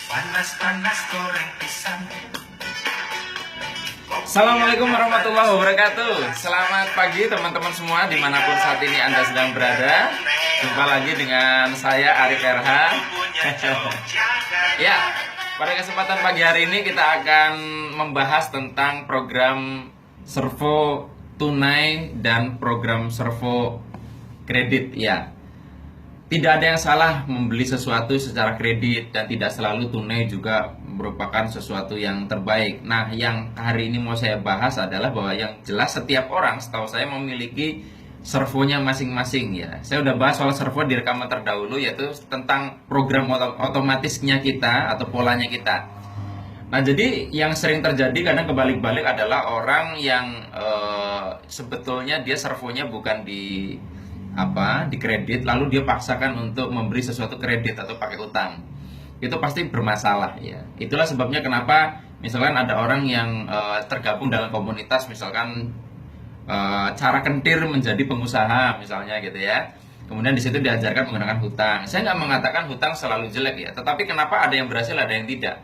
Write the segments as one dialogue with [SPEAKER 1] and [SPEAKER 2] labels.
[SPEAKER 1] Panas-panas goreng pisang.
[SPEAKER 2] Assalamualaikum warahmatullahi wabarakatuh. Selamat pagi teman-teman semua dimanapun saat ini Anda sedang berada. Jumpa lagi dengan saya Arif RH. Ya, pada kesempatan pagi hari ini kita akan membahas tentang program servo tunai dan program servo kredit. Ya, tidak ada yang salah membeli sesuatu secara kredit dan tidak selalu tunai juga merupakan sesuatu yang terbaik. Nah, yang hari ini mau saya bahas adalah bahwa yang jelas setiap orang setahu saya memiliki servonya masing-masing ya. Saya udah bahas soal servo di rekaman terdahulu, yaitu tentang program otomatisnya kita atau polanya kita. Nah, jadi yang sering terjadi kadang kebalik-balik adalah orang yang sebetulnya dia servonya bukan di kredit, lalu dia paksakan untuk memberi sesuatu kredit atau pakai utang. Itu pasti bermasalah ya. Itulah sebabnya kenapa misalkan ada orang yang tergabung dalam komunitas, misalkan cara kentir menjadi pengusaha misalnya gitu ya. Kemudian di situ diajarkan menggunakan hutang. Saya nggak mengatakan hutang selalu jelek ya, tetapi kenapa ada yang berhasil ada yang tidak?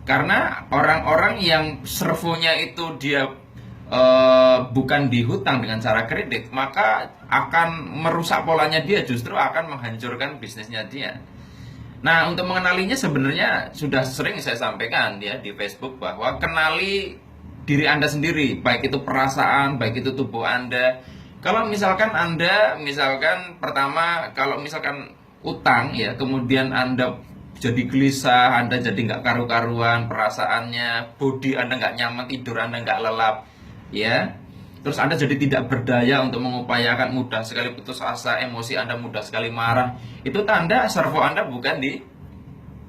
[SPEAKER 2] Karena orang-orang yang servonya itu dia bukan dihutang dengan cara kredit, maka akan merusak polanya dia, justru akan menghancurkan bisnisnya dia. Nah, untuk mengenalinya sebenarnya sudah sering saya sampaikan ya di Facebook bahwa kenali diri Anda sendiri, baik itu perasaan, baik itu tubuh Anda. Kalau misalkan Anda, pertama, kalau misalkan utang ya, kemudian Anda jadi gelisah, Anda jadi nggak karu-karuan perasaannya, body Anda nggak nyaman, tidur Anda nggak lelap, ya. Terus Anda jadi tidak berdaya untuk mengupayakan, mudah sekali putus asa, emosi Anda mudah sekali marah. Itu tanda servo Anda bukan di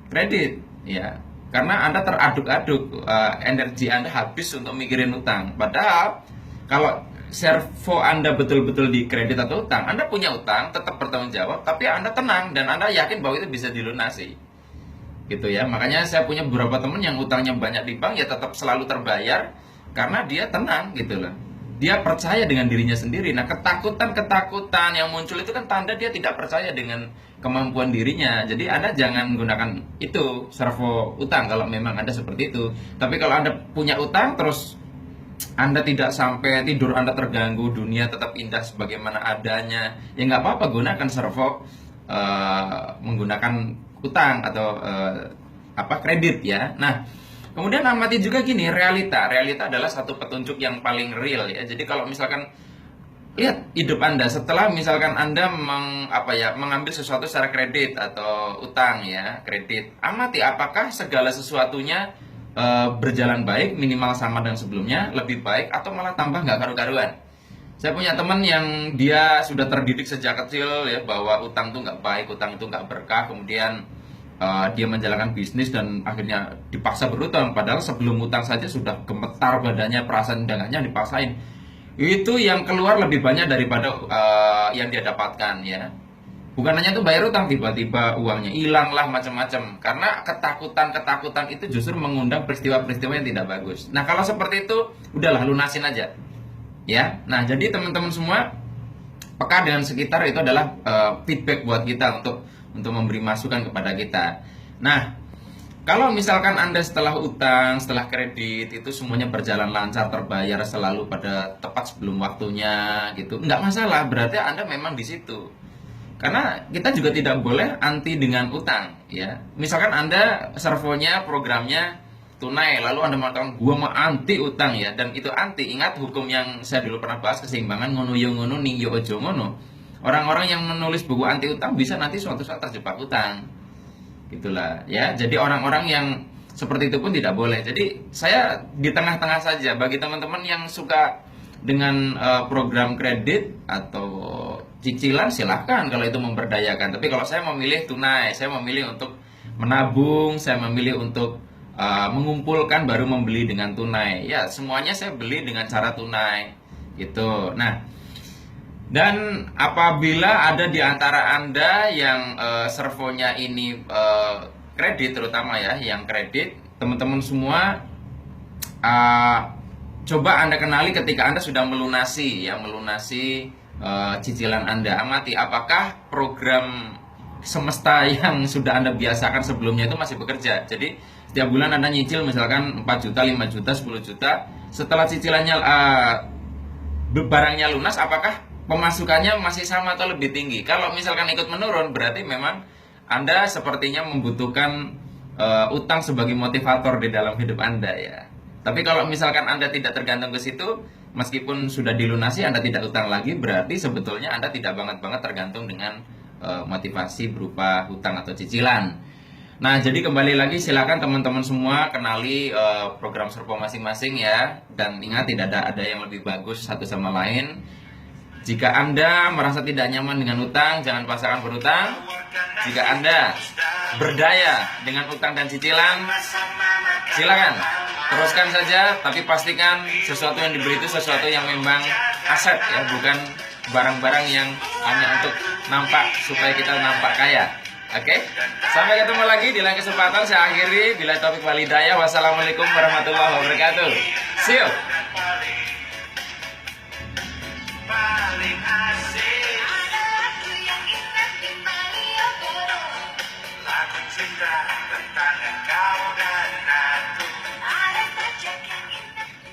[SPEAKER 2] kredit, ya. Karena Anda teraduk-aduk, energi Anda habis untuk mikirin utang. Padahal kalau servo Anda betul-betul di kredit atau utang, Anda punya utang, tetap bertanggung jawab, tapi Anda tenang dan Anda yakin bahwa itu bisa dilunasi. Gitu ya. Makanya saya punya beberapa teman yang utangnya banyak di bank ya tetap selalu terbayar karena dia tenang gitu loh. Dia percaya dengan dirinya sendiri. Nah, ketakutan yang muncul itu kan tanda dia tidak percaya dengan kemampuan dirinya. Jadi Anda jangan gunakan itu servo utang kalau memang Anda seperti itu. Tapi kalau Anda punya utang terus Anda tidak sampai tidur Anda terganggu, dunia tetap indah sebagaimana adanya, ya nggak apa-apa, gunakan servo menggunakan utang atau kredit ya. Nah, kemudian amati juga gini, realita adalah satu petunjuk yang paling real ya. Jadi kalau misalkan lihat hidup Anda setelah misalkan Anda mengambil sesuatu secara kredit atau utang ya, kredit. Amati apakah segala sesuatunya berjalan baik, minimal sama dengan sebelumnya, lebih baik, atau malah tambah nggak karu-karuan. Saya punya teman yang dia sudah terdidik sejak kecil ya bahwa utang itu nggak baik, utang itu nggak berkah. Kemudian dia menjalankan bisnis dan akhirnya dipaksa berutang. Padahal sebelum utang saja sudah gemetar badannya, perasaan undangannya dipaksain. Itu yang keluar lebih banyak daripada yang dia dapatkan ya. Bukan hanya itu bayar utang, tiba-tiba uangnya hilang lah macam-macam. Karena ketakutan itu justru mengundang peristiwa-peristiwa yang tidak bagus. Nah, kalau seperti itu udahlah lunasin aja. Ya. Nah, jadi teman-teman semua, peka dengan sekitar itu adalah feedback buat kita untuk memberi masukan kepada kita. Nah, kalau misalkan Anda setelah utang, setelah kredit itu semuanya berjalan lancar, terbayar selalu pada tepat sebelum waktunya gitu, nggak masalah, berarti Anda memang di situ. Karena kita juga tidak boleh anti dengan utang ya. Misalkan Anda servonya, programnya tunai, lalu Anda mengatakan gua mau anti utang ya, dan itu anti. Ingat hukum yang saya dulu pernah bahas, keseimbangan, ngono yo ngono ning yo ojo ngono. Orang-orang yang menulis buku anti utang bisa nanti suatu saat terjebak utang. Gitulah ya. Jadi orang-orang yang seperti itu pun tidak boleh. Jadi saya di tengah-tengah saja. Bagi teman-teman yang suka dengan program kredit atau cicilan, silahkan kalau itu memberdayakan. Tapi kalau saya memilih tunai, saya memilih untuk menabung, saya memilih untuk mengumpulkan baru membeli dengan tunai. Ya, semuanya saya beli dengan cara tunai gitu. Nah, dan apabila ada di antara Anda yang servonya ini kredit, terutama ya yang kredit, teman-teman semua coba Anda kenali ketika Anda sudah melunasi cicilan Anda. Amati apakah program semesta yang sudah Anda biasakan sebelumnya itu masih bekerja. Jadi setiap bulan Anda nyicil misalkan 4 juta, 5 juta, 10 juta. Setelah cicilannya barangnya lunas, apakah pemasukannya masih sama atau lebih tinggi? Kalau misalkan ikut menurun, berarti memang Anda sepertinya membutuhkan utang sebagai motivator di dalam hidup Anda ya. Tapi kalau misalkan Anda tidak tergantung ke situ, meskipun sudah dilunasi Anda tidak utang lagi, berarti sebetulnya Anda tidak banget tergantung dengan motivasi berupa hutang atau cicilan. Nah, jadi kembali lagi silakan teman-teman semua kenali program Servo masing-masing ya, dan ingat tidak ada yang lebih bagus satu sama lain. Jika Anda merasa tidak nyaman dengan utang, jangan paksakan berutang. Jika Anda berdaya dengan utang dan cicilan, silakan teruskan saja, tapi pastikan sesuatu yang dibeli itu sesuatu yang memang aset ya, bukan barang-barang yang hanya untuk nampak supaya kita nampak kaya. Oke? Sampai ketemu lagi di lain kesempatan. Saya akhiri bila taufiq wal hidayah. Wassalamualaikum warahmatullahi wabarakatuh. See you.
[SPEAKER 1] paling asik lagu cinta tentang